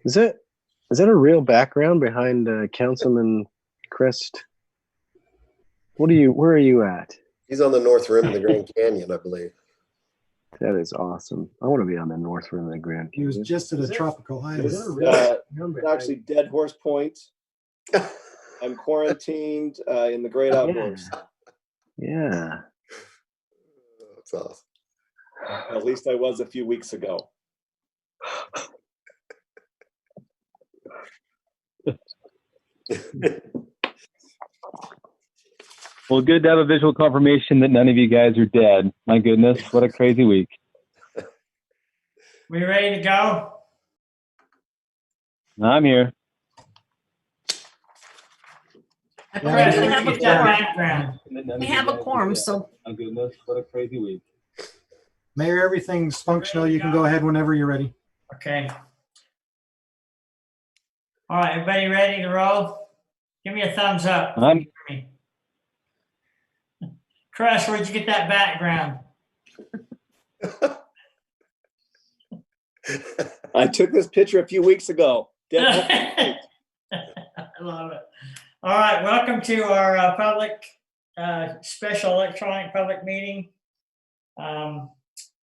Is that a real background behind Councilman Crest? Where are you at? He's on the north rim of the Grand Canyon, I believe. That is awesome. I want to be on the north rim of the Grand Canyon. He was just at a tropical island. It's actually Dead Horse Point. I'm quarantined in the great outdoors. Yeah. That's awesome. At least I was a few weeks ago. Well, good to have a visual confirmation that none of you guys are dead. My goodness, what a crazy week. We ready to go? I'm here. Chris, we have a background. We have a quorum, so. My goodness, what a crazy week. Mayor, everything's functional. You can go ahead whenever you're ready. Okay. All right, everybody ready to roll? Give me a thumbs up. Chris, where'd you get that background? I took this picture a few weeks ago. I love it. All right, welcome to our public special electronic public meeting.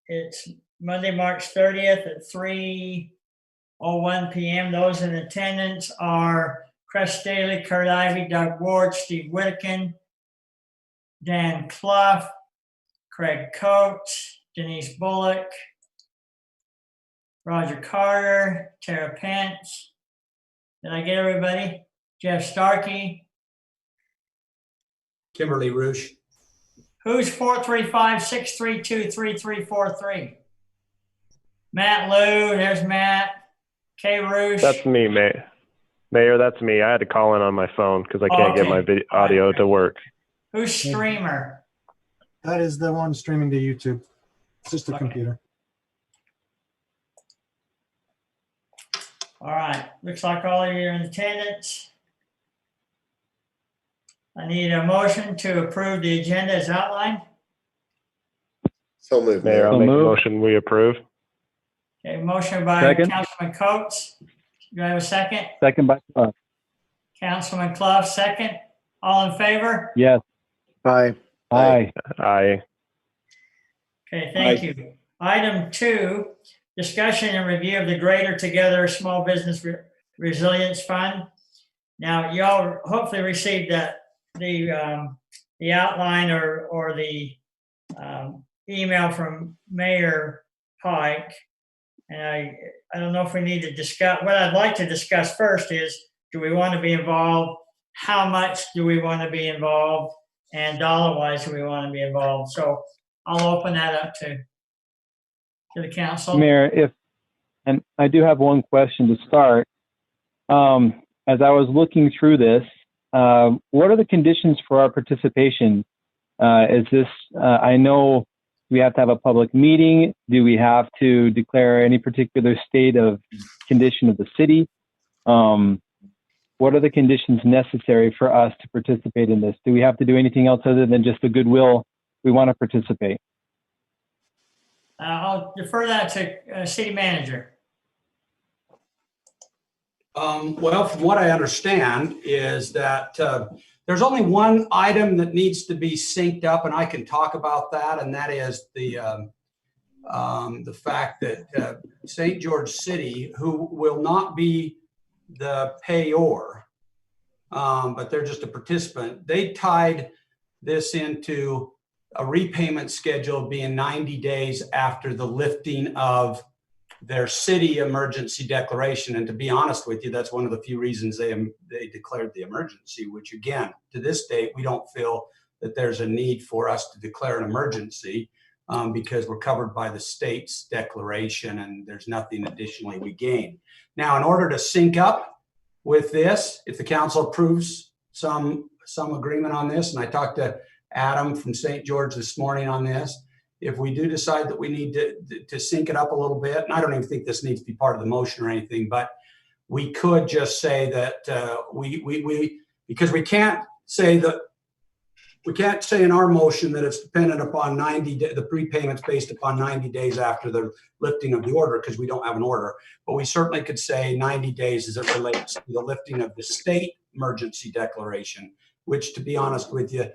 It's Monday, March 30th at 3:01 p.m. Those in attendance are Chris Staley, Kurt Ivey, Doug Ward, Steve Whittakin, Dan Clough, Craig Coates, Denise Bullock, Roger Carter, Tara Pence. Did I get everybody? Jeff Starkey. Kimberly Roosh. Who's 435-632-3343? Matt Lou, there's Matt. Kay Roosh. That's me, Mayor, that's me. I had to call in on my phone because I can't get my audio to work. Who's streamer? That is the one streaming to YouTube. It's just a computer. All right, looks like all of you are in attendance. I need a motion to approve the agenda as outlined. So moved, Mayor. I'll make a motion we approve. Okay, motion by Councilman Coates. Do I have a second? Second by Clough. Councilman Clough, second. All in favor? Yes. Aye. Aye. Aye. Okay, thank you. Item 2, discussion and review of the Greater Together Small Business Resilience Fund. Now, y'all hopefully received the outline or the email from Mayor Pike. And I don't know if we need to discuss. What I'd like to discuss first is, do we want to be involved? How much do we want to be involved? And dollar-wise, do we want to be involved? So I'll open that up to the council. Mayor, and I do have one question to start. As I was looking through this, what are the conditions for our participation? Is this, I know we have to have a public meeting. Do we have to declare any particular state of condition of the city? What are the conditions necessary for us to participate in this? Do we have to do anything else other than just the goodwill? We want to participate. I'll defer that to city manager. Well, from what I understand is that there's only one item that needs to be synced up, and I can talk about that, and that is the fact that St. George City, who will not be the payor, but they're just a participant, they tied this into a repayment schedule being 90 days after the lifting of their city emergency declaration. And to be honest with you, that's one of the few reasons they declared the emergency, which again, to this date, we don't feel that there's a need for us to declare an emergency because we're covered by the state's declaration and there's nothing additionally we gain. Now, in order to sync up with this, if the council approves some agreement on this, and I talked to Adam from St. George this morning on this, if we do decide that we need to sync it up a little bit, and I don't even think this needs to be part of the motion or anything, but we could just say that because we can't say in our motion that it's dependent upon the prepayments based upon 90 days after the lifting of the order, because we don't have an order. But we certainly could say 90 days as it relates to the lifting of the state emergency declaration, which, to be honest with you,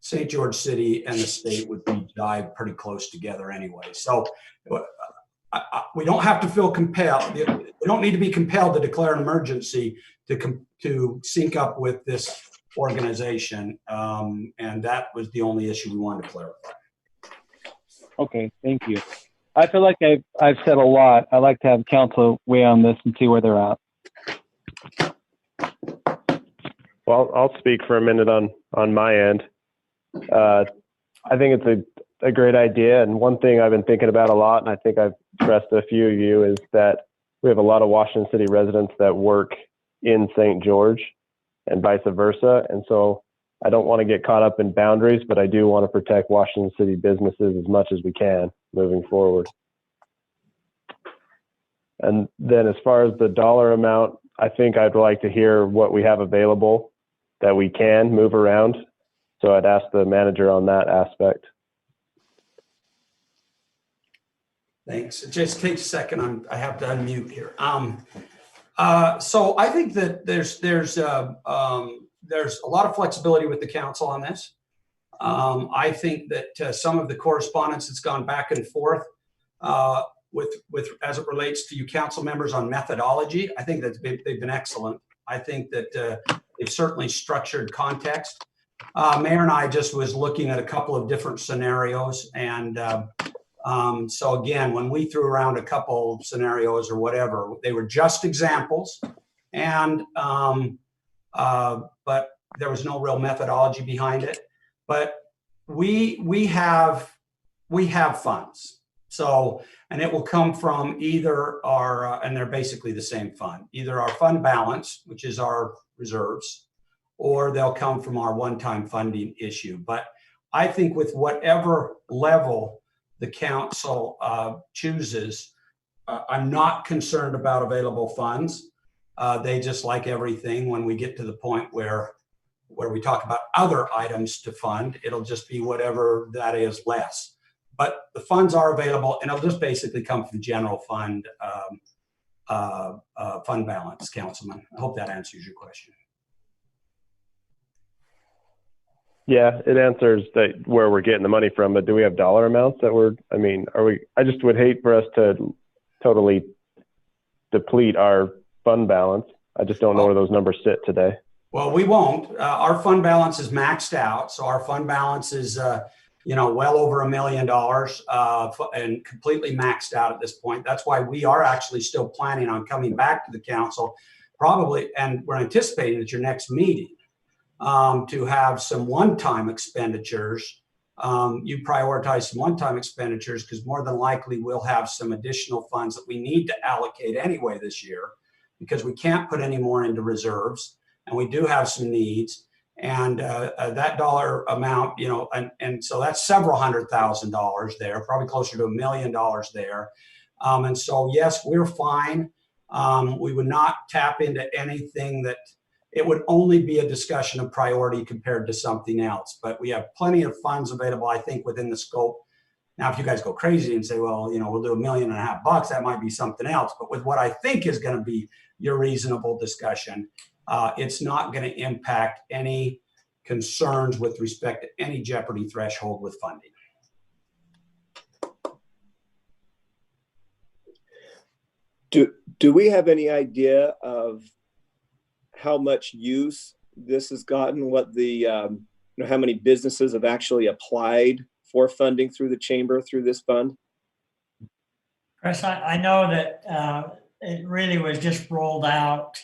St. George City and the state would be dive pretty close together anyway. So we don't have to feel compelled. We don't need to be compelled to declare an emergency to sync up with this organization. And that was the only issue we wanted to clarify. Okay, thank you. I feel like I've said a lot. I'd like to have council weigh on this and see where they're at. Well, I'll speak for a minute on my end. I think it's a great idea. And one thing I've been thinking about a lot, and I think I've expressed to a few of you, is that we have a lot of Washington City residents that work in St. George and vice versa. And so I don't want to get caught up in boundaries, but I do want to protect Washington City businesses as much as we can moving forward. And then as far as the dollar amount, I think I'd like to hear what we have available that we can move around. So I'd ask the manager on that aspect. Thanks. It just takes a second. I have to unmute here. So I think that there's a lot of flexibility with the council on this. I think that some of the correspondence that's gone back and forth with as it relates to you council members on methodology, I think that they've been excellent. I think that they've certainly structured context. Mayor and I just was looking at a couple of different scenarios, and so again, when we threw around a couple scenarios or whatever, they were just examples, and but there was no real methodology behind it. But we have funds, so, and it will come from either our and they're basically the same fund, either our fund balance, which is our reserves, or they'll come from our one-time funding issue. But I think with whatever level the council chooses, I'm not concerned about available funds. They just, like everything, when we get to the point where we talk about other items to fund, it'll just be whatever that is less. But the funds are available, and it'll just basically come from general fund fund balance, Councilman. I hope that answers your question. Yeah, it answers that where we're getting the money from, but do we have dollar amounts that I just would hate for us to totally deplete our fund balance. I just don't know where those numbers sit today. Well, we won't. Our fund balance is maxed out. So our fund balance is, well over $1 million and completely maxed out at this point. That's why we are actually still planning on coming back to the council probably, and we're anticipating at your next meeting to have some one-time expenditures. You prioritize some one-time expenditures because more than likely we'll have some additional funds that we need to allocate anyway this year because we can't put any more into reserves, and we do have some needs. And that dollar amount, and so that's several $100,000 there, probably closer to $1 million there. And so, yes, we're fine. We would not tap into anything that it would only be a discussion of priority compared to something else. But we have plenty of funds available, I think, within the scope. Now, if you guys go crazy and say, well, we'll do $1.5 million, that might be something else. But with what I think is going to be your reasonable discussion, it's not going to impact any concerns with respect to any jeopardy threshold with funding. Do we have any idea of how much use this has gotten? What the how many businesses have actually applied for funding through the chamber through this fund? Chris, I know that it really was just rolled out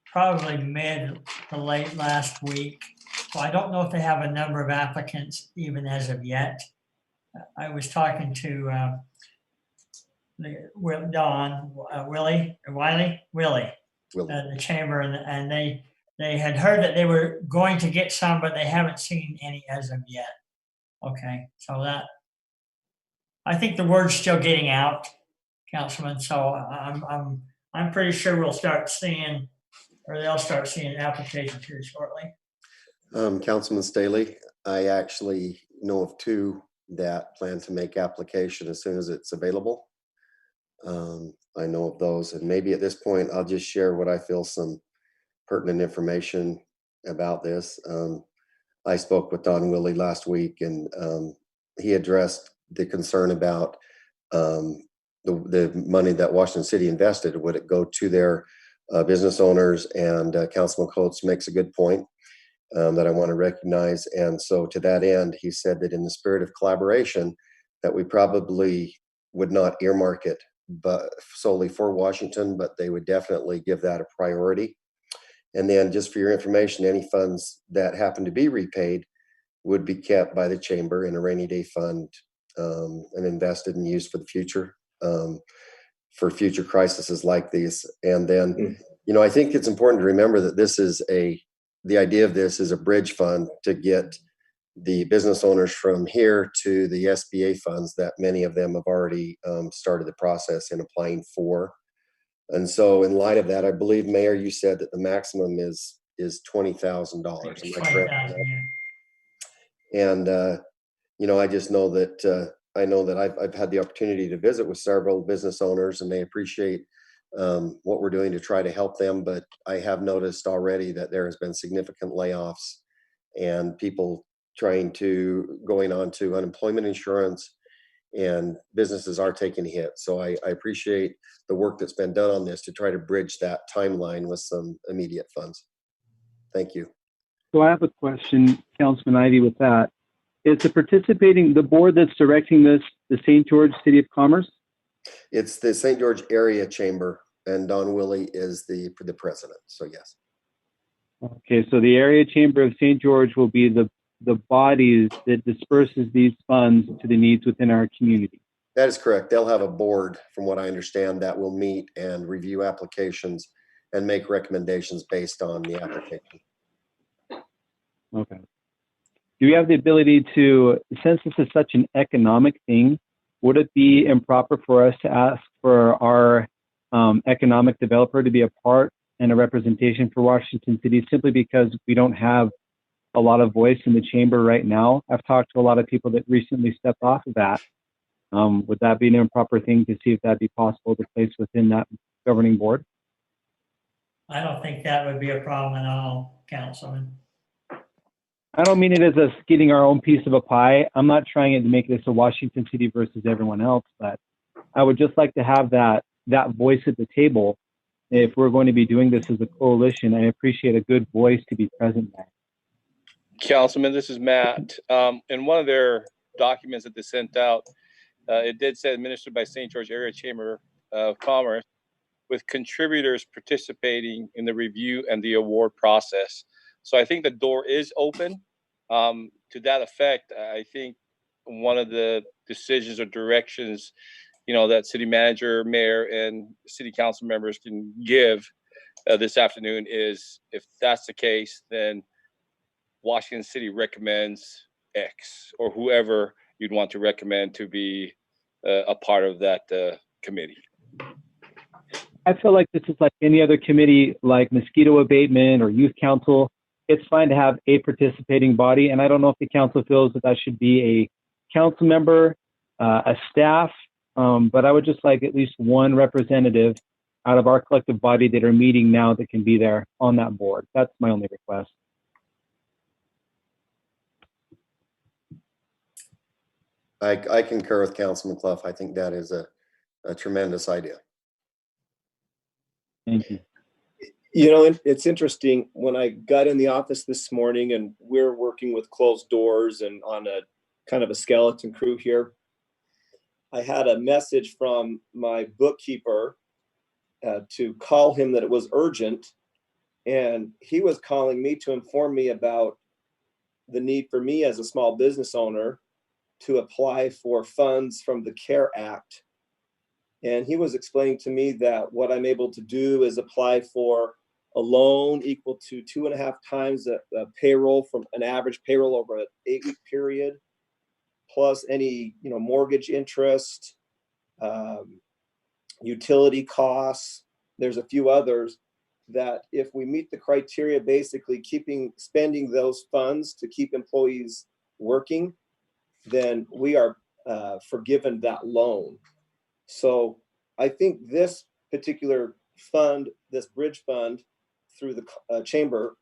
probably mid to late last week. So I don't know if they have a number of applicants even as of yet. I was talking to Willie, the chamber, and they had heard that they were going to get some, but they haven't seen any as of yet. Okay, so I think the word's still getting out, Councilman, so I'm pretty sure we'll start seeing, or they'll start seeing applications here shortly. Councilman Staley, I actually know of 2 that plan to make application as soon as it's available. I know of those, and maybe at this point, I'll just share what I feel some pertinent information about this. I spoke with Don Willie last week, and he addressed the concern about the money that Washington City invested. Would it go to their business owners? And Councilman Coates makes a good point that I want to recognize. And so to that end, he said that in the spirit of collaboration, that we probably would not earmark it but solely for Washington, but they would definitely give that a priority. And then just for your information, any funds that happen to be repaid would be kept by the chamber in a rainy day fund and invested and used for the future, for future crises like these. And then, you know, I think it's important to remember that this is the idea of this is a bridge fund to get the business owners from here to the SBA funds that many of them have already started the process in applying for. And so in light of that, I believe, Mayor, you said that the maximum is $20,000. Am I correct? And, you know, I just know that I've had the opportunity to visit with several business owners, and they appreciate what we're doing to try to help them. But I have noticed already that there has been significant layoffs and people going on to unemployment insurance, and businesses are taking a hit. So I appreciate the work that's been done on this to try to bridge that timeline with some immediate funds. Thank you. So I have a question, Councilman Ivey, with that. Is the board that's directing this, the St. George City of Commerce? It's the St. George Area Chamber, and Don Willie is the president. So yes. Okay, so the Area Chamber of St. George will be the bodies that disperses these funds to the needs within our community. That is correct. They'll have a board, from what I understand, that will meet and review applications and make recommendations based on the application. Okay. Do we have the ability to, since this is such an economic thing, would it be improper for us to ask for our economic developer to be a part and a representation for Washington City, simply because we don't have a lot of voice in the chamber right now? I've talked to a lot of people that recently stepped off of that. Would that be an improper thing to see if that'd be possible to place within that governing board? I don't think that would be a problem at all, Councilman. I don't mean it as us getting our own piece of a pie. I'm not trying to make this a Washington City versus everyone else, but I would just like to have that voice at the table. If we're going to be doing this as a coalition, I appreciate a good voice to be present there. Councilman, this is Matt. In one of their documents that they sent out, it did say administered by St. George Area Chamber of Commerce, with contributors participating in the review and the award process. So I think the door is open. To that effect, I think one of the decisions or directions, you know, that city manager, mayor, and city council members can give this afternoon is, if that's the case, then Washington City recommends X, or whoever you'd want to recommend to be a part of that committee. I feel like this is like any other committee, like mosquito abatement or youth council. It's fine to have a participating body, and I don't know if the council feels that should be a council member, a staff, but I would just like at least one representative out of our collective body that are meeting now that can be there on that board. That's my only request. I concur with Councilman Clough. I think that is a tremendous idea. Thank you. You know, it's interesting. When I got in the office this morning, and we're working with closed doors and on a kind of a skeleton crew here, I had a message from my bookkeeper to call him that it was urgent. And he was calling me to inform me about the need for me as a small business owner to apply for funds from the CARE Act. And he was explaining to me that what I'm able to do is apply for a loan equal to 2.5 times a payroll from an average payroll over an 8-week period, plus any, mortgage interest, utility costs. There's a few others that if we meet the criteria, basically spending those funds to keep employees working, then we are forgiven that loan. So I think this particular fund, this bridge fund through the chamber,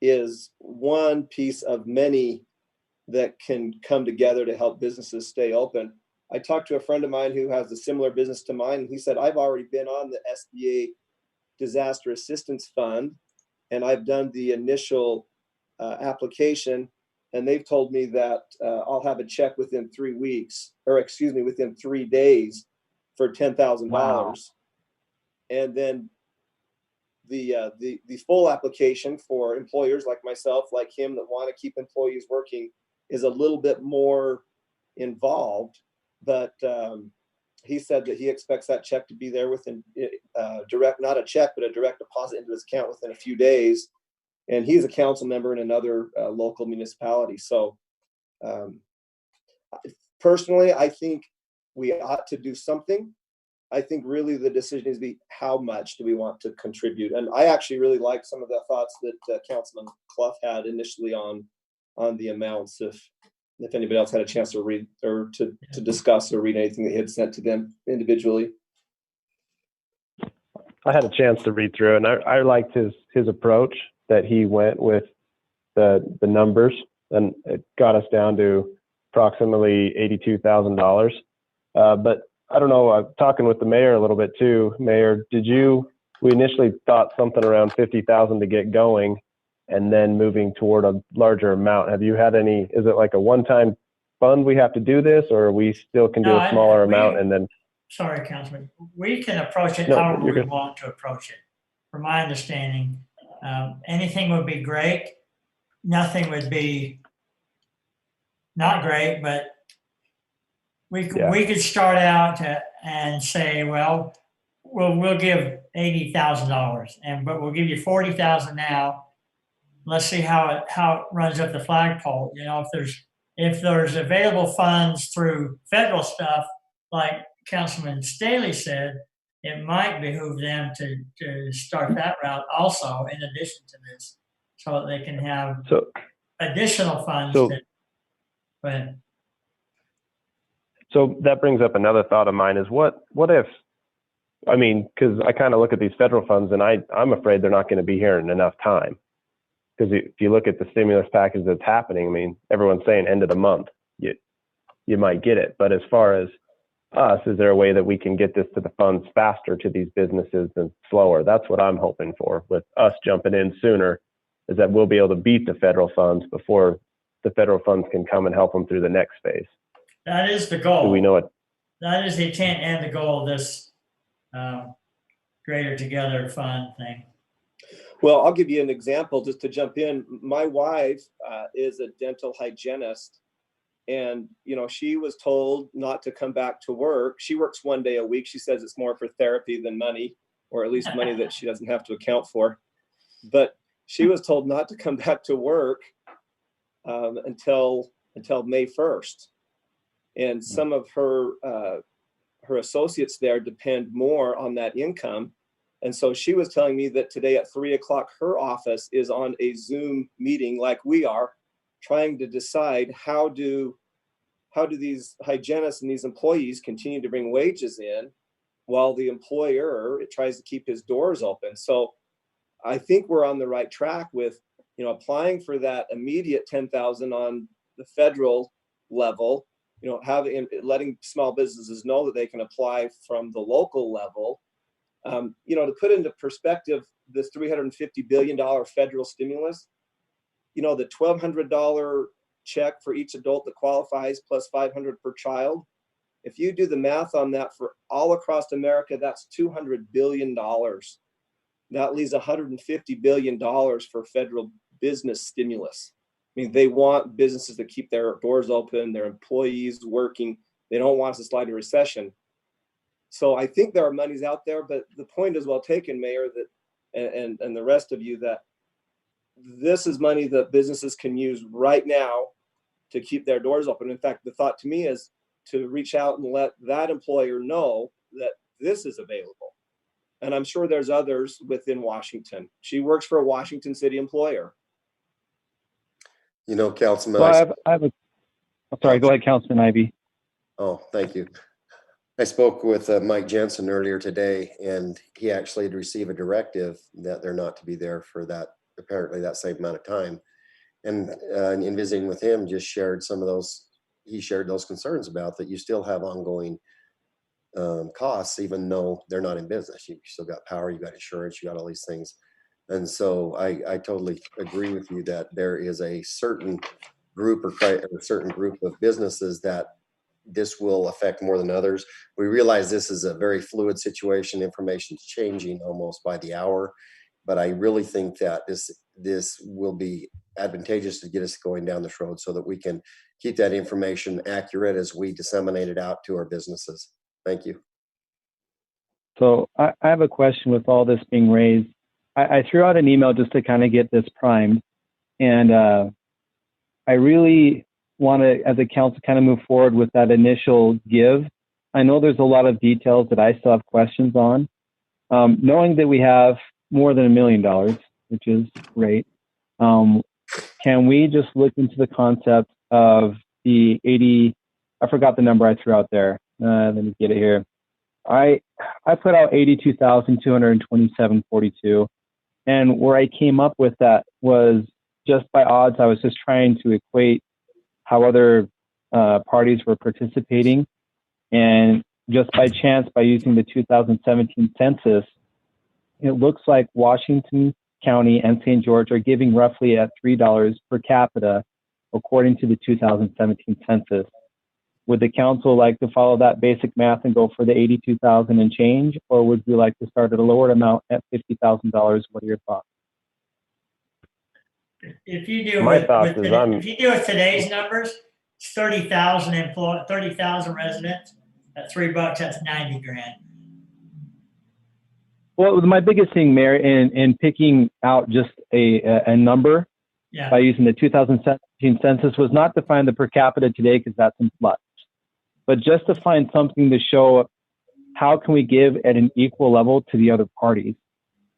is one piece of many that can come together to help businesses stay open. I talked to a friend of mine who has a similar business to mine, and he said, I've already been on the SBA Disaster Assistance Fund, and I've done the initial application, and they've told me that I'll have a check within 3 weeks, or excuse me, within 3 days for $10,000. Wow. And then the full application for employers like myself, like him, that want to keep employees working is a little bit more involved, but he said that he expects that check to be there within not a check, but a direct deposit into his account within a few days. And he's a council member in another local municipality. So personally, I think we ought to do something. I think really the decision is how much do we want to contribute? And I actually really like some of the thoughts that Councilman Clough had initially on the amounts. If anybody else had a chance to read or to discuss or read anything that he had sent to them individually. I had a chance to read through it, and I liked his approach that he went with the numbers, and it got us down to approximately $82,000. But I don't know, talking with the mayor a little bit too. Mayor, we initially thought something around 50,000 to get going, and then moving toward a larger amount. Have you had is it like a one-time fund we have to do this, or we still can do a smaller amount and then? Sorry, Councilman. We can approach it No, however you're we good. want to approach it. From my understanding, anything would be great. Nothing would be not great, but we could start out and say, well, we'll give $80,000, but we'll give you $40,000 now. Let's see how it runs up the flagpole. If there's available funds through federal stuff, like Councilman Staley said, it might behoove them to start that route also in addition to this, so that they can have additional funds. Go ahead. So that brings up another thought of mine is what if, because I kind of look at these federal funds and I'm afraid they're not going to be here in enough time. Because if you look at the stimulus package that's happening, everyone's saying end of the month, you might get it. But as far as us, is there a way that we can get this to the funds faster to these businesses than slower? That's what I'm hoping for with us jumping in sooner, is that we'll be able to beat the federal funds before the federal funds can come and help them through the next phase. That is the goal. Do we know it? That is the intent and the goal of this Greater Together Fund thing. Well, I'll give you an example just to jump in. My wife is a dental hygienist, and she was told not to come back to work. She works 1 day a week. She says it's more for therapy than money, or at least money that she doesn't have to account for. But she was told not to come back to work until May 1st. And some of her associates there depend more on that income. And so she was telling me that today at 3:00, her office is on a Zoom meeting like we are, trying to decide how do these hygienists and these employees continue to bring wages in while the employer tries to keep his doors open. So I think we're on the right track with, applying for that immediate $10,000 on the federal level, letting small businesses know that they can apply from the local level. To put into perspective, this $350 billion federal stimulus, the $1,200 check for each adult that qualifies plus $500 per child. If you do the math on that for all across America, that's $200 billion. That leaves $150 billion for federal business stimulus. They want businesses to keep their doors open, their employees working. They don't want us to slide into recession. So I think there are monies out there, but the point is well taken, Mayor, that and the rest of you, that this is money that businesses can use right now to keep their doors open. In fact, the thought to me is to reach out and let that employer know that this is available. And I'm sure there's others within Washington. She works for a Washington City employer. You know, Councilman, Well, I have a, sorry, go ahead, Councilman Ivy. oh, thank you. I spoke with Mike Jensen earlier today, and he actually had received a directive that they're not to be there for that, apparently that same amount of time. And in visiting with him, just shared some of those, he shared those concerns about that you still have ongoing costs, even though they're not in business. You still got power, you got insurance, you got all these things. And so I totally agree with you that there is a certain group or a certain group of businesses that this will affect more than others. We realize this is a very fluid situation. Information's changing almost by the hour, but I really think that this will be advantageous to get us going down this road so that we can keep that information accurate as we disseminate it out to our businesses. Thank you. So I have a question with all this being raised. I threw out an email just to kind of get this primed. And I really want to, as a council, kind of move forward with that initial give. I know there's a lot of details that I still have questions on. Knowing that we have more than $1 million, which is great, can we just look into the concept of the 80, I forgot the number I threw out there. Let me get it here. I put out 82,227.42, and where I came up with that was just by odds. I was just trying to equate how other parties were participating, and just by chance, by using the 2017 census, it looks like Washington County and St. George are giving roughly at $3 per capita, according to the 2017 census. Would the council like to follow that basic math and go for the 82,000 and change, or would you like to start at a lower amount at $50,000? What are your thoughts? If you do if you do with today's numbers, it's 30,000 residents at $3, that's 90 grand. Well, my biggest thing, Mayor, in picking out just a number by using the 2017 census was not to find the per capita today, because that's in flux, but just to find something to show how can we give at an equal level to the other parties.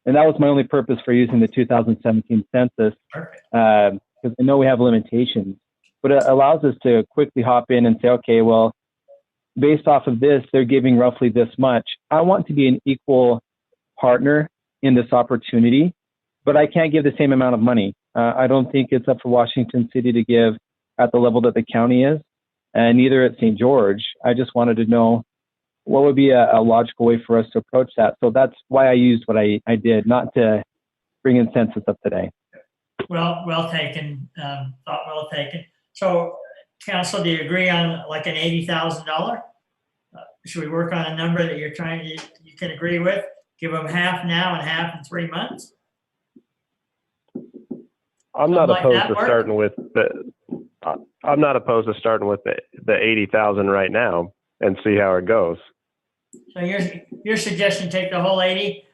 And that was my only purpose for using the 2017 census, because I know we have limitations, but it allows us to quickly hop in and say, okay, well, based off of this, they're giving roughly this much. I want to be an equal partner in this opportunity, but I can't give the same amount of money. I don't think it's up for Washington City to give at the level that the county is, and neither at St. George. I just wanted to know what would be a logical way for us to approach that. So that's why I used what I did, not to bring in census up today. Well taken, thought well taken. So council, do you agree on like an $80,000? Should we work on a number that you can agree with? Give them half now and half in 3 months? I'm not opposed to starting with the 80,000 right now and see how it goes. So your suggestion, take the whole 80,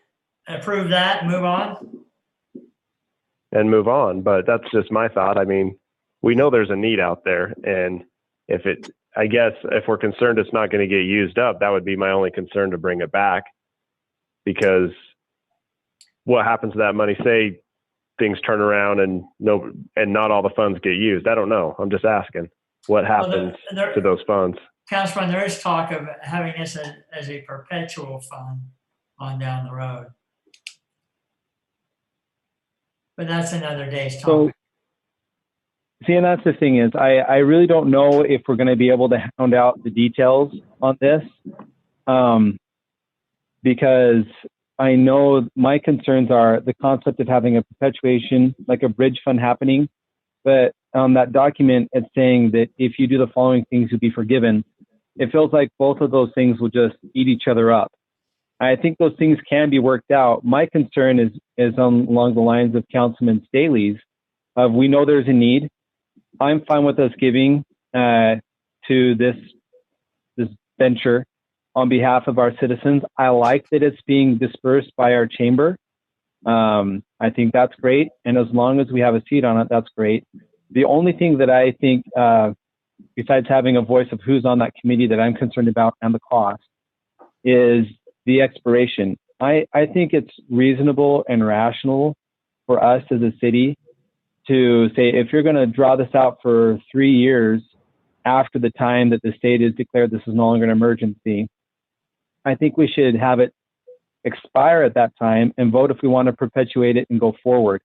approve that, and move on? And move on, but that's just my thought. I mean, we know there's a need out there, and I guess if we're concerned it's not going to get used up, that would be my only concern to bring it back, because what happens to that money? Say things turn around and not all the funds get used. I don't know. I'm just asking what happens to those funds. Councilman, there is talk of having this as a perpetual fund on down the road. But that's another day's talk. So, see, and that's the thing is, I really don't know if we're going to be able to hound out the details on this, because I know my concerns are the concept of having a perpetuation, like a bridge fund happening. But on that document, it's saying that if you do the following things, you'll be forgiven. It feels like both of those things will just eat each other up. I think those things can be worked out. My concern is along the lines of Councilman Staley's. We know there's a need. I'm fine with us giving to this venture on behalf of our citizens. I like that it's being dispersed by our chamber. I think that's great. And as long as we have a seat on it, that's great. The only thing that I think, besides having a voice of who's on that committee that I'm concerned about and the cost, is the expiration. I think it's reasonable and rational for us as a city to say, if you're going to draw this out for 3 years after the time that the state has declared this is no longer an emergency, I think we should have it expire at that time and vote if we want to perpetuate it and go forward.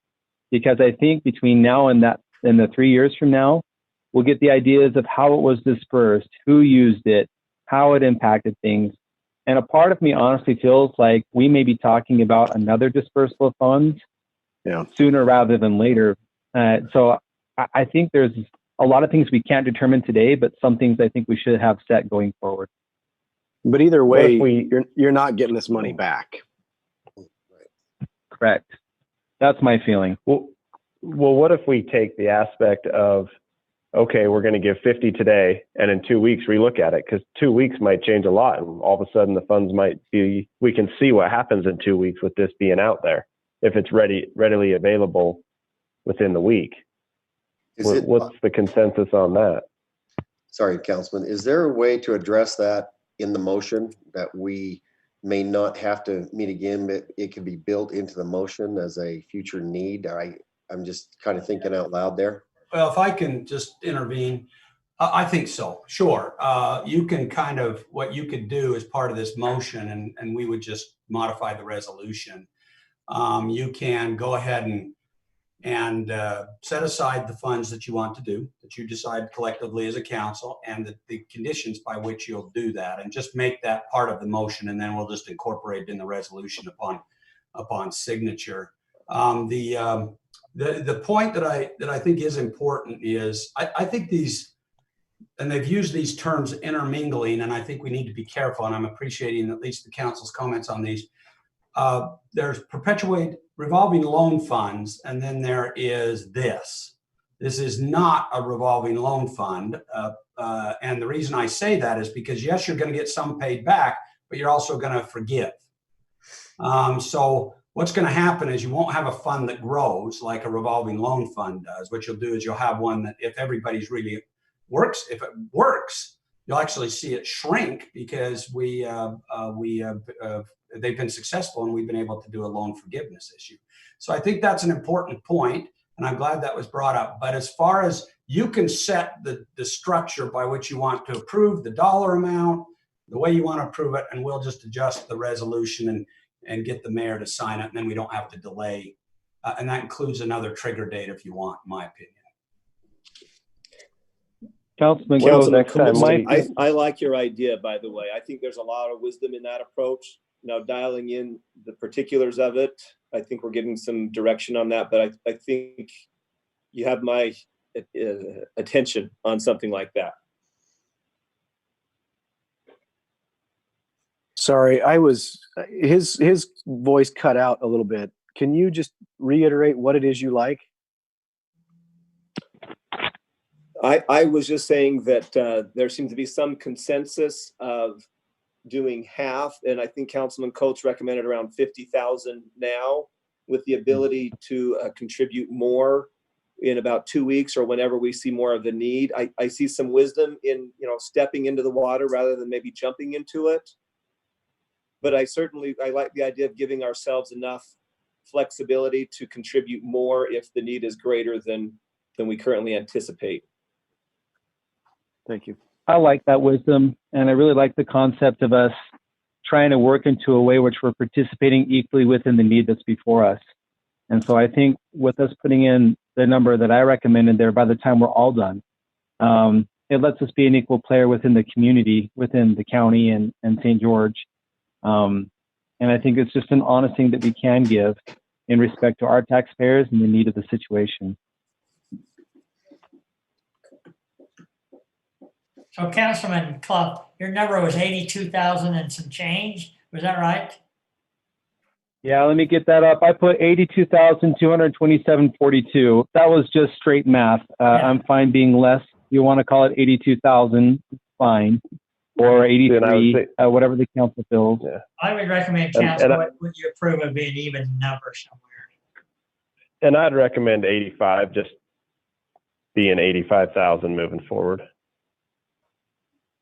Because I think between now and the 3 years from now, we'll get the ideas of how it was dispersed, who used it, how it impacted things. And a part of me honestly feels like we may be talking about another dispersal of funds sooner rather than later. So I think there's a lot of things we can't determine today, but some things I think we should have set going forward. But either way, we- you're not getting this money back. Correct. That's my feeling. Well, what if we take the aspect of, okay, we're going to give 50 today, and in 2 weeks relook at it, because 2 weeks might change a lot, and all of a sudden the funds might be. We can see what happens in 2 weeks with this being out there, if it's readily available within the week. What's the consensus on that? Sorry, Councilman, is there a way to address that in the motion that we may not have to meet again, but it can be built into the motion as a future need? I'm just kind of thinking out loud there. Well, if I can just intervene, I think so. Sure. You can kind of, what you could do as part of this motion, and we would just modify the resolution. You can go ahead and set aside the funds that you want to do, that you decide collectively as a council, and the conditions by which you'll do that, and just make that part of the motion, and then we'll just incorporate it in the resolution upon signature. The point that I think is important is I think these, and they've used these terms intermingling, and I think we need to be careful, and I'm appreciating at least the council's comments on these. There's perpetuate revolving loan funds, and then there is this. This is not a revolving loan fund. And the reason I say that is because, yes, you're going to get some paid back, but you're also going to forgive. So what's going to happen is you won't have a fund that grows like a revolving loan fund does. What you'll do is you'll have one that, if everybody's really works, if it works, you'll actually see it shrink because they've been successful and we've been able to do a loan forgiveness issue. So I think that's an important point, and I'm glad that was brought up. But as far as you can set the structure by which you want to approve the dollar amount, the way you want to approve it, and we'll just adjust the resolution and get the mayor to sign it, and then we don't have to delay. And that includes another trigger date if you want, in my opinion. Councilman, Councilman next time. I like your idea, by the way. I think there's a lot of wisdom in that approach. Now, dialing in the particulars of it, I think we're getting some direction on that, but I think you have my attention on something like that. Sorry, his voice cut out a little bit. Can you just reiterate what it is you like? I was just saying that there seems to be some consensus of doing half, and I think Councilman Coates recommended around 50,000 now, with the ability to contribute more in about 2 weeks or whenever we see more of the need. I see some wisdom in stepping into the water rather than maybe jumping into it. But I like the idea of giving ourselves enough flexibility to contribute more if the need is greater than we currently anticipate. Thank you. I like that wisdom, and I really like the concept of us trying to work into a way which we're participating equally within the need that's before us. And so I think with us putting in the number that I recommended there, by the time we're all done, it lets us be an equal player within the community, within the county and St. George. And I think it's just an honest thing that we can give in respect to our taxpayers and the need of the situation. So Councilman Clough, your number was 82,000 and some change. Was that right? Yeah, let me get that up. I put 82,227.42. That was just straight math. I'm fine being less. You want to call it 82,000, fine. Or 83, whatever the council feels. Yeah. I would recommend council, would you approve of being an even number somewhere? And I'd recommend 85, just being 85,000 moving forward.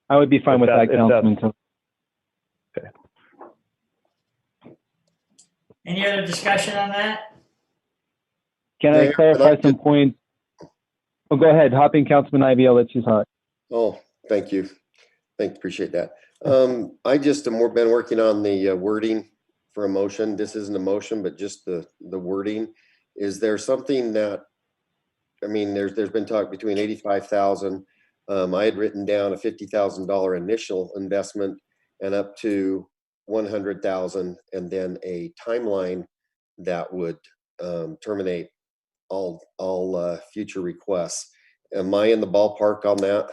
I would be fine If with that- that, if Councilman. Any other discussion on that? Can I Mayor, clarify could I some points? Oh, go ahead. Hop in, Councilman Ivy. I'll let you talk. Oh, thank you. Appreciate that. I just been working on the wording for a motion. This isn't a motion, but just the wording. Is there something that, I mean, there's been talk between 85,000. I had written down a $50,000 initial investment and up to 100,000, and then a timeline that would terminate all future requests. Am I in the ballpark on that?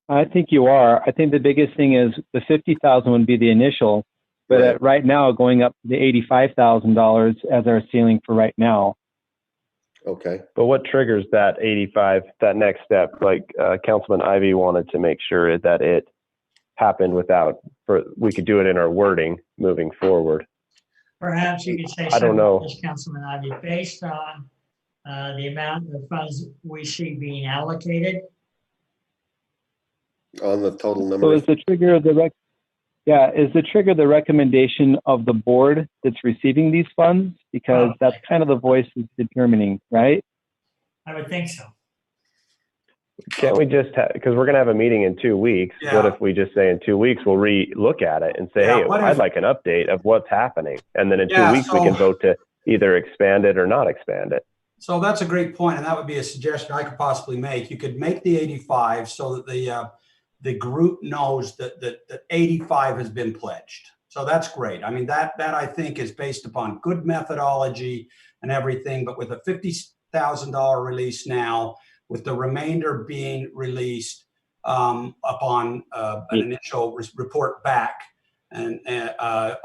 I think you are. I think the biggest thing is the 50,000 would be the initial, but Right. right now going up to the $85,000 as our ceiling for right now. Okay. But what triggers that 85, that next step? Like Councilman Ivy wanted to make sure that it happened we could do it in our wording moving forward. Perhaps you could say I don't something know. like this, Councilman Ivy, based on the amount of funds we see being allocated. On the total So number. is the trigger of the recommendation of the board that's receiving these funds? Because that's kind of the voice that's determining, right? I would think so. Can't we just because we're going to have a meeting in 2 weeks. Yeah. What if we just say in 2 weeks, we'll re-look at it and say, Yeah, hey, what I'd if- like an update of what's happening. And then in Yeah, 2 weeks, we can so- vote to either expand it or not expand it. So that's a great point, and that would be a suggestion I could possibly make. You could make the 85 so that the group knows that 85 has been pledged. So that's great. I mean, that I think is based upon good methodology and everything, but with a $50,000 release now, with the remainder being released upon an initial report back and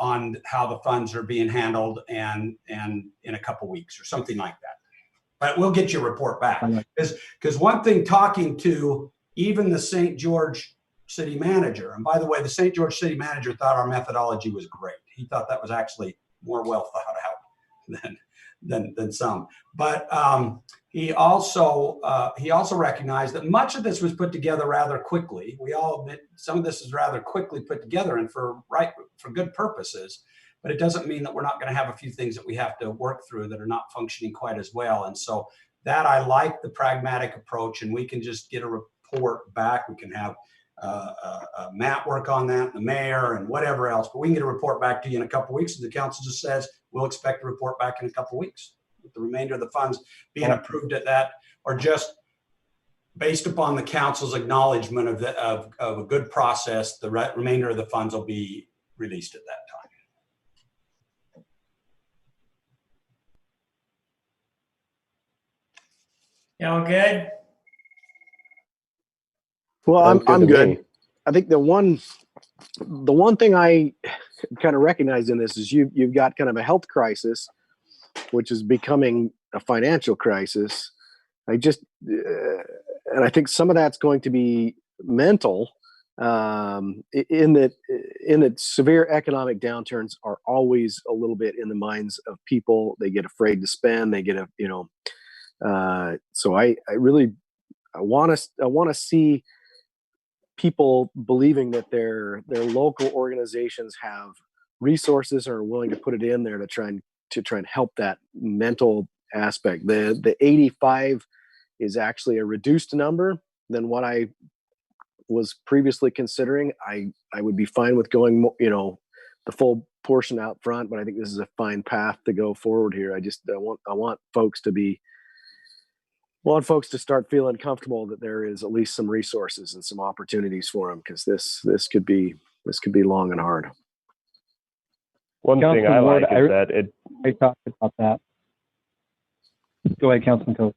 on how the funds are being handled and in a couple weeks or something like that. But we'll get your report back. Because one thing, talking to even the St. George city manager, and by the way, the St. George city manager thought our methodology was great. He thought that was actually more well thought out than some. But he also recognized that much of this was put together rather quickly. We all admit some of this is rather quickly put together and for good purposes. But it doesn't mean that we're not going to have a few things that we have to work through that are not functioning quite as well. And so that I like the pragmatic approach, and we can just get a report back. We can have Matt work on that, the mayor, and whatever else. But we can get a report back to you in a couple of weeks. And the council just says we'll expect a report back in a couple of weeks with the remainder of the funds being approved at that, or just based upon the council's acknowledgement of a good process. The remainder of the funds will be released at that time. Y'all good? Well, Sounds I'm to good. me. I think the one thing I kind of recognize in this is you've got kind of a health crisis, which is becoming a financial crisis. And I think some of that's going to be mental, in that severe economic downturns are always a little bit in the minds of people. They get afraid to spend. They get so I want to see people believing that their local organizations have resources or are willing to put it in there to try and help that mental aspect. The 85 is actually a reduced number than what I was previously considering. I would be fine with going, the full portion out front, but I think this is a fine path to go forward here. I want folks to start feeling comfortable that there is at least some resources and some opportunities for them, because this could be long and hard. One thing I like is that I talked about that. Go ahead, Councilman Coe.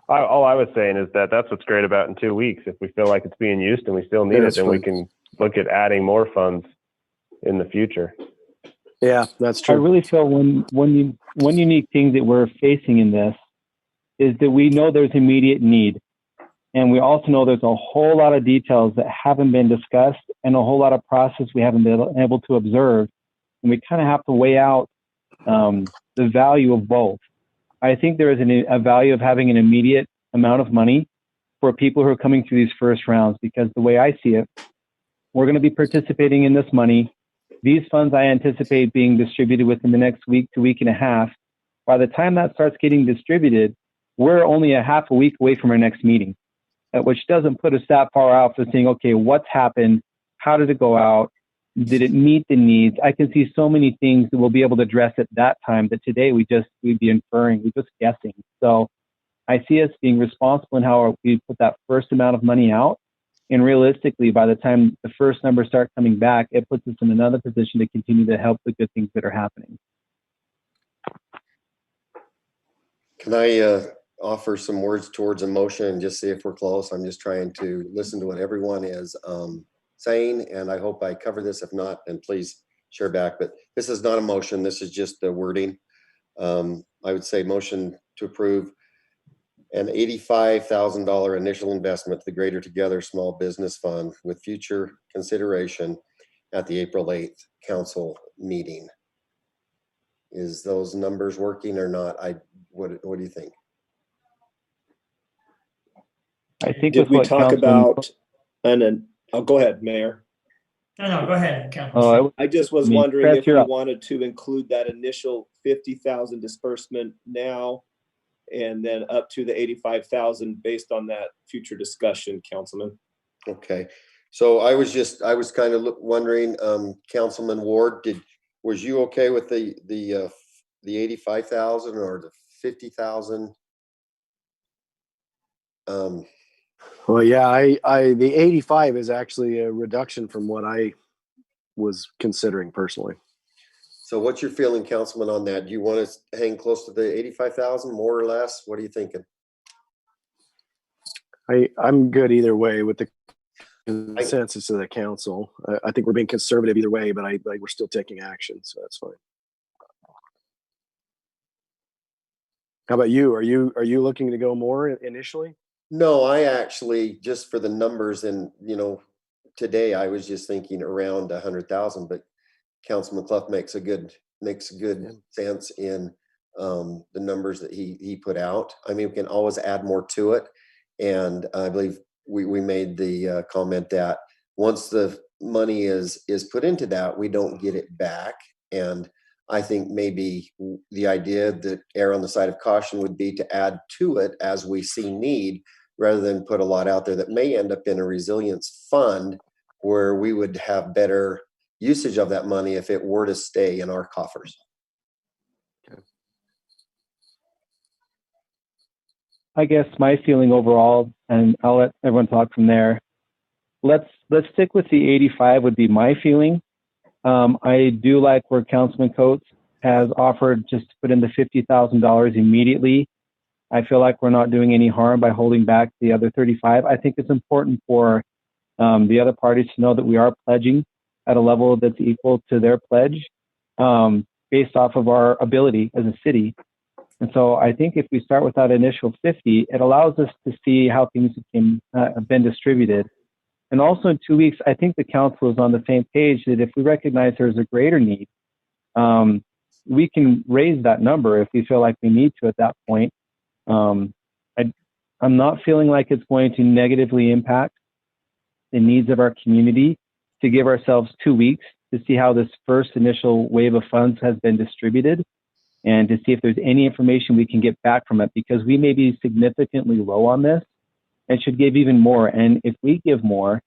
all I was saying is that that's what's great about in 2 weeks. If we feel like it's being used and we still need it, then we can look at adding more funds in the future. Yeah, that's true. I really feel one unique thing that we're facing in this is that we know there's immediate need. And we also know there's a whole lot of details that haven't been discussed and a whole lot of process we haven't been able to observe. And we kind of have to weigh out the value of both. I think there is a value of having an immediate amount of money for people who are coming through these first rounds, because the way I see it, we're going to be participating in this money. These funds I anticipate being distributed within the next week to week and a half. By the time that starts getting distributed, we're only a half a week away from our next meeting, which doesn't put us that far out for saying, okay, what's happened? How did it go out? Did it meet the needs? I can see so many things that we'll be able to address at that time that today we'd be inferring, we're just guessing. So I see us being responsible in how we put that first amount of money out. And realistically, by the time the first numbers start coming back, it puts us in another position to continue to help the good things that are happening. Can I offer some words towards a motion and just see if we're close? I'm just trying to listen to what everyone is saying, and I hope I cover this. If not, then please share back. But this is not a motion. This is just the wording. I would say motion to approve an $85,000 initial investment to the Greater Together Small Business Fund with future consideration at the April 8th council meeting. Is those numbers working or not? What do you think? I think Did we talk about, oh, go ahead, Mayor. No, go ahead, Councilman. I just was wondering if we wanted to include that initial 50,000 disbursement now and then up to the 85,000 based on that future discussion, Councilman. Okay, so I was kind of wondering, Councilman Ward, was you okay with the 85,000 or the 50,000? Well, yeah, the 85 is actually a reduction from what I was considering personally. So what's your feeling, Councilman, on that? Do you want to hang close to the 85,000, more or less? What are you thinking? I'm good either way with the consensus of the council. I think we're being conservative either way, but we're still taking action, so that's fine. How about you? Are you looking to go more initially? No, I actually, just for the numbers, and today I was just thinking around 100,000, but Councilman Clough makes a good sense in the numbers that he put out. I mean, we can always add more to it, and I believe we made the comment that once the money is put into that, we don't get it back. And I think maybe the idea that err on the side of caution would be to add to it as we see need, rather than put a lot out there that may end up in a resilience fund where we would have better usage of that money if it were to stay in our coffers. Okay. I guess my feeling overall, and I'll let everyone talk from there. Let's stick with the 85 would be my feeling. I do like where Councilman Coates has offered just to put in the $50,000 immediately. I feel like we're not doing any harm by holding back the other 35. I think it's important for the other parties to know that we are pledging at a level that's equal to their pledge based off of our ability as a city. And so I think if we start with that initial 50, it allows us to see how things have been distributed. And also in 2 weeks, I think the council is on the same page that if we recognize there's a greater need, we can raise that number if we feel like we need to at that point. I'm not feeling like it's going to negatively impact the needs of our community to give ourselves 2 weeks to see how this first initial wave of funds has been distributed and to see if there's any information we can get back from it, because we may be significantly low on this and should give even more. And if we give more,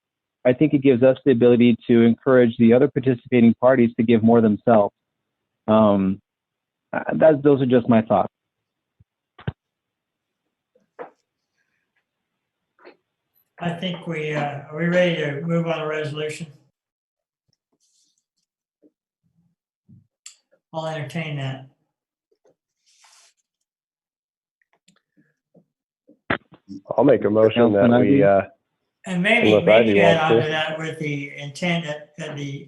I think it gives us the ability to encourage the other participating parties to give more themselves. Those are just my thoughts. I think are we ready to move on a resolution? I'll entertain that. I'll make a motion that we, and maybe unless Ivy add wants on to. to that with the intent that the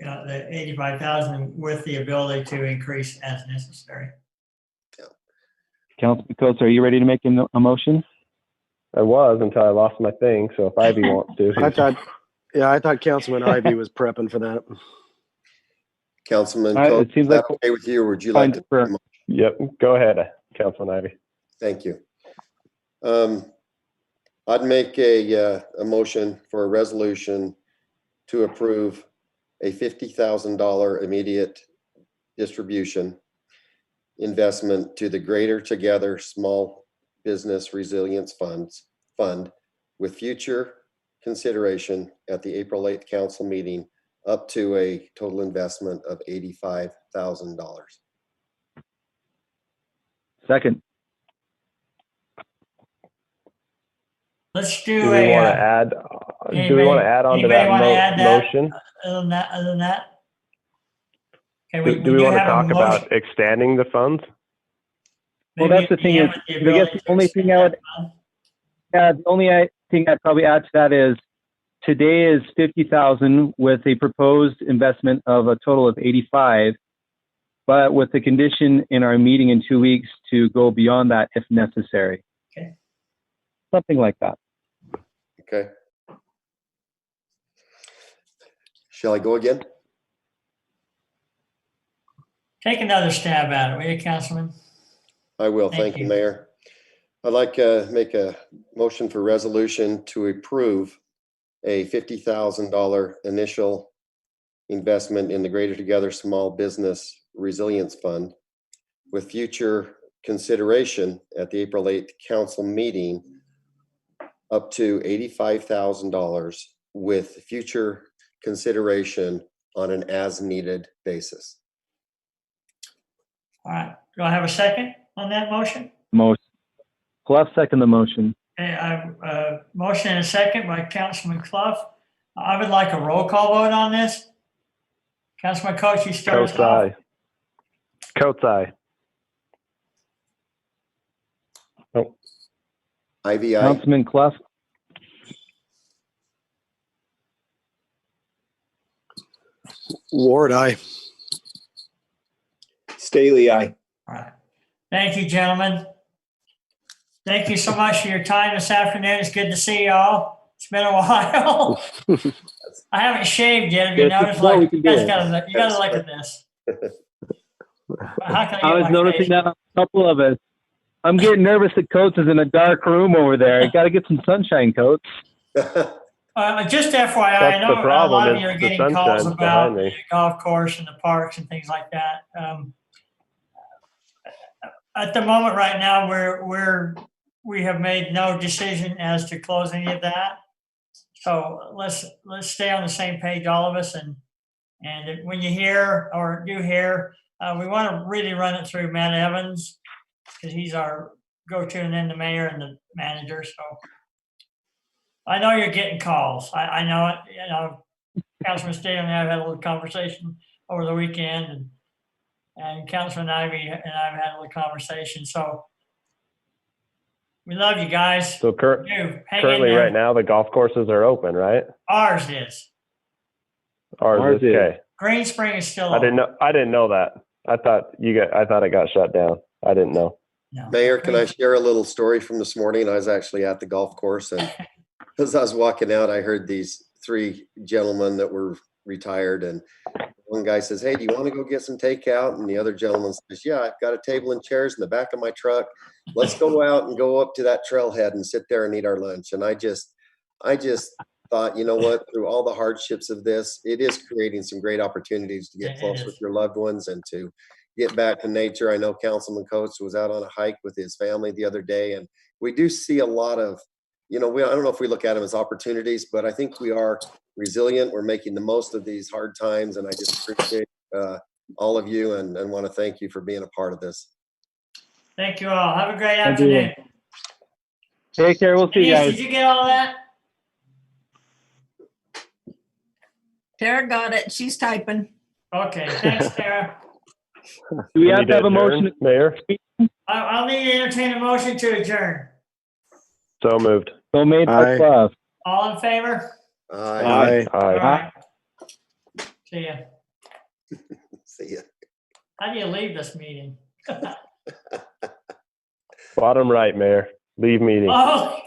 85,000 with the ability to increase as necessary. Councilman Coates, are you ready to make a motion? I was until I lost my thing. So if Ivy wants to. I thought Councilman Ivy was prepping for that. Councilman Coates, it seems is that like okay with you, or would you like to? Yep, go ahead. Councilman Ivy. Thank you. I'd make a motion for a resolution to approve a $50,000 immediate distribution investment to the Greater Together Small Business Resilience Fund with future consideration at the April 8th council meeting up to a total investment of $85,000. Second. Let's Do do we want to a, add? Do we want to add on to anybody that wanna add that? motion? other than that? Okay, Do we want to have a talk motion. about expanding the funds? Well, Maybe that's the thing you is, have the I guess ability the to only expand thing I would, that fund. the only thing I'd probably add to that is today is 50,000 with a proposed investment of a total of 85, but with the condition in our meeting in 2 weeks to go beyond that if necessary. Okay. Something like that. Okay. Shall I go again? Take another stab at it, will you, Councilman? I will. Thank Thank you, you. Mayor. I'd like to make a motion for resolution to approve a $50,000 initial investment in the Greater Together Small Business Resilience Fund with future consideration at the April 8th council meeting up to $85,000 with future consideration on an as-needed basis. All right, do I have a second on that motion? Clough, second the motion. Okay, I have a motion and a second by Councilman Clough. I would like a roll call vote on this. Councilman Coach, you start us Coates, off. aye. Coates, aye. Ivy, aye. Councilman Clough, Ward, aye. Staley, aye. All right. Thank you, gentlemen. Thank you so much for your time this afternoon. It's good to see you all. It's been a while. I haven't shaved yet. Have you Yes, noticed? well, we Like, can you do guys it. gotta look at this. How can I was get my noticing face? that on a couple of us. I'm getting nervous that Coates is in a dark room over there. You got to get some sunshine, Coates. Just FYI, I That's know the a problem lot of is you are the getting sun calls shines about behind the me. golf course and the parks and things like that. At the moment right now, we have made no decision as to close any of that. So let's stay on the same page, all of us. And when you hear or do hear, we want to really run it through Matt Evans because he's our go-to, and then the mayor and the manager. So I know you're getting calls. I know it. You know, Councilman Staley and I have had a little conversation over the weekend, and Councilman Ivy and I have had a little conversation. So we love you guys. So We do. Hang in currently there. right now, the golf courses are open, right? Ours is. Ours is. Okay. Green Spring is still I open. didn't know that. I thought it got shut down. I didn't know. No. Mayor, can I share a little story from this morning? I was actually at the golf course, and as I was walking out, I heard these three gentlemen that were retired, and one guy says, "Hey, do you want to go get some takeout?" And the other gentleman says, "Yeah, I've got a table and chairs in the back of my truck. Let's go out and go up to that trailhead and sit there and eat our lunch." And I just thought, you know what, through all the hardships of this, it is creating some great opportunities to get It close is. with your loved ones and to get back to nature. I know Councilman Coates was out on a hike with his family the other day, and we do see a lot of, I don't know if we look at them as opportunities, but I think we are resilient. We're making the most of these hard times, and I just appreciate all of you and want to thank you for being a part of this. Thank you all. Have a great Thank you. afternoon. Take care. We'll see you Denise, guys. did you get all that? Tara got it. She's typing. Okay, thanks, Tara. Do we have need to have a adjourn, motion? Mayor? I'll need to entertain a motion to adjourn. So moved. So made by Aye. Clough. All in favor? Aye. All Aye. right. See ya. See ya. How do you leave this meeting? Bottom right, Mayor. Leave meeting. Oh,